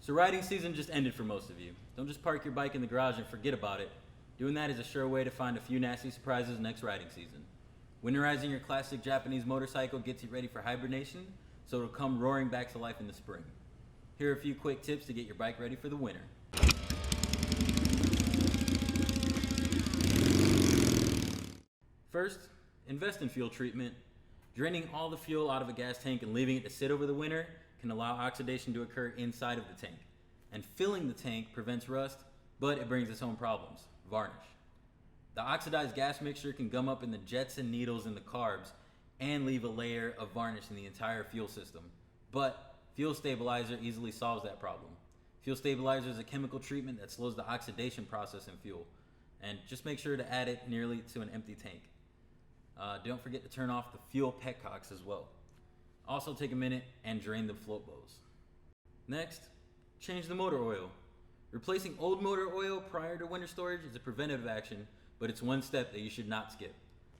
So riding season just ended for most of you. Don't just park your bike in the garage and forget about it. Doing that is a sure way to find a few nasty surprises next riding season. Winterizing your classic Japanese motorcycle gets you ready for hibernation, so it'll come roaring back to life in the spring. Here are a few quick tips to get your bike ready for the winter. First, invest in fuel treatment. Draining all the fuel out of a gas tank and leaving it to sit over the winter can allow oxidation to occur inside of the tank. And filling the tank prevents rust, but it brings its own problems: varnish. The oxidized gas mixture can gum up in the jets and needles in the carbs and leave a layer of varnish in the entire fuel system. But Fuel Stabilizer easily solves that problem. Fuel Stabilizer is a chemical treatment that slows the oxidation process in fuel. And just make sure to add it nearly to an empty tank. Don't forget to turn off the fuel petcocks as well. Also take a minute and drain the float bows. Next, change the motor oil. Replacing old motor oil prior to winter storage is a preventative action, but it's one step that you should not skip.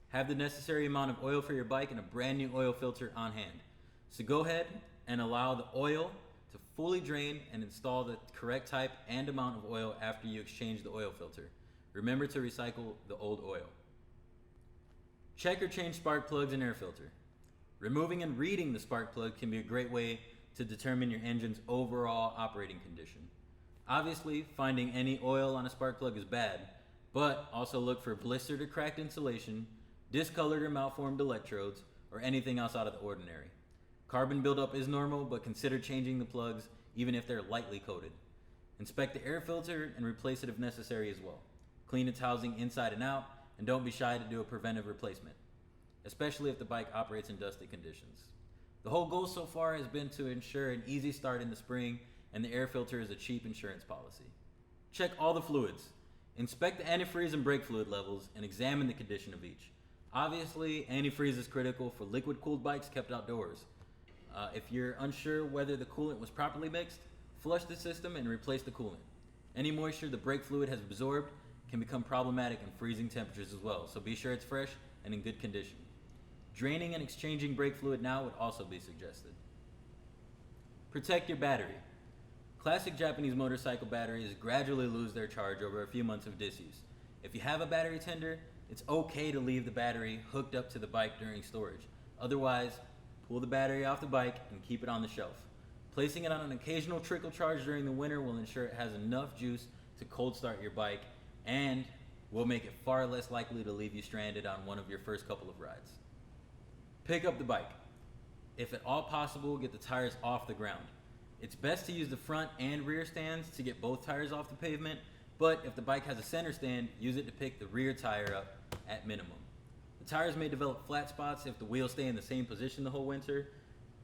Have the necessary amount of oil for your bike and a brand new oil filter on hand. So go ahead and allow the oil to fully drain and install the correct type and amount of oil after you exchange the oil filter. Remember to recycle the old oil. Check or change spark plugs and air filter. Removing and reading the spark plug can be a great way to determine your engine's overall operating condition. Obviously, finding any oil on a spark plug is bad, but also look for blistered or cracked insulation, discolored or malformed electrodes, or anything else out of the ordinary. Carbon buildup is normal, but consider changing the plugs even if they're lightly coated. Inspect the air filter and replace it if necessary as well. Clean its housing inside and out, and don't be shy to do a preventive replacement, especially if the bike operates in dusty conditions. The whole goal so far has been to ensure an easy start in the spring, and the air filter is a cheap insurance policy. Check all the fluids. Inspect the antifreeze and brake fluid levels and examine the condition of each. Obviously, antifreeze is critical for liquid-cooled bikes kept outdoors. If you're unsure whether the coolant was properly mixed, flush the system and replace the coolant. Any moisture the brake fluid has absorbed can become problematic in freezing temperatures as well, so be sure it's fresh and in good condition. Draining and exchanging brake fluid now would also be suggested. Protect your battery. Classic Japanese motorcycle batteries gradually lose their charge over a few months of disuse. If you have a battery tender, it's okay to leave the battery hooked up to the bike during storage. Otherwise, pull the battery off the bike and keep it on the shelf. Placing it on an occasional trickle charge during the winter will ensure it has enough juice to cold start your bike and will make it far less likely to leave you stranded on one of your first couple of rides. Pick up the bike. If at all possible, get the tires off the ground. It's best to use the front and rear stands to get both tires off the pavement, but if the bike has a center stand, use it to pick the rear tire up at minimum. The tires may develop flat spots if the wheels stay in the same position the whole winter.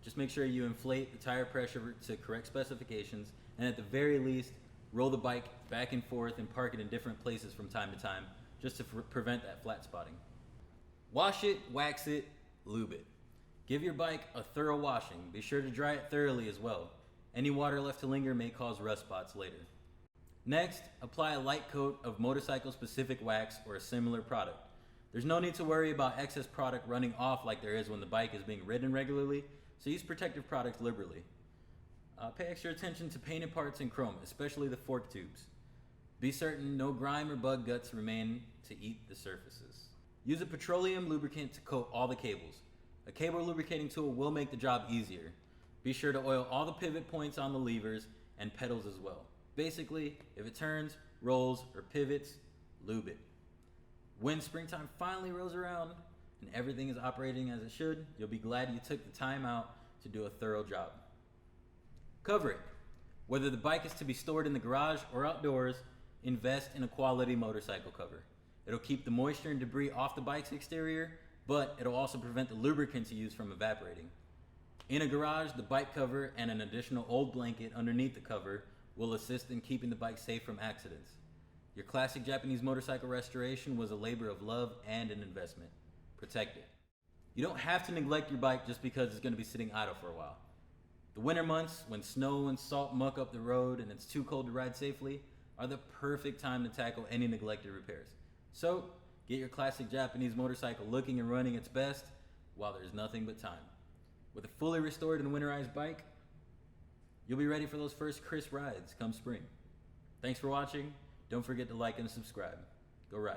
Just make sure you inflate the tire pressure to correct specifications, and at the very least, roll the bike back and forth and park it in different places from time to time, just to prevent that flat spotting. Wash it, wax it, lube it. Give your bike a thorough washing. Be sure to dry it thoroughly as well. Any water left to linger may cause rust spots later. Next, apply a light coat of motorcycle-specific wax or a similar product. There's no need to worry about excess product running off like there is when the bike is being ridden regularly, so use protective products liberally. Pay extra attention to painted parts and chrome, especially the fork tubes. Be certain no grime or bug guts remain to eat the surfaces. Use a petroleum lubricant to coat all the cables. A cable lubricating tool will make the job easier. Be sure to oil all the pivot points on the levers and pedals as well. Basically, if it turns, rolls, or pivots, lube it. When springtime finally rolls around and everything is operating as it should, you'll be glad you took the time out to do a thorough job. Cover it. Whether the bike is to be stored in the garage or outdoors, invest in a quality motorcycle cover. It'll keep the moisture and debris off the bike's exterior, but it'll also prevent the lubricants you use from evaporating. In a garage, the bike cover and an additional old blanket underneath the cover will assist in keeping the bike safe from accidents. Your classic Japanese motorcycle restoration was a labor of love and an investment. Protect it. You don't have to neglect your bike just because it's going to be sitting idle for a while. The winter months, when snow and salt muck up the road and it's too cold to ride safely, are the perfect time to tackle any neglected repairs. So, get your classic Japanese motorcycle looking and running its best while there's nothing but time. With a fully restored and winterized bike, You'll be ready for those first crisp rides come spring. Thanks for watching. Don't forget to like and subscribe. Go ride.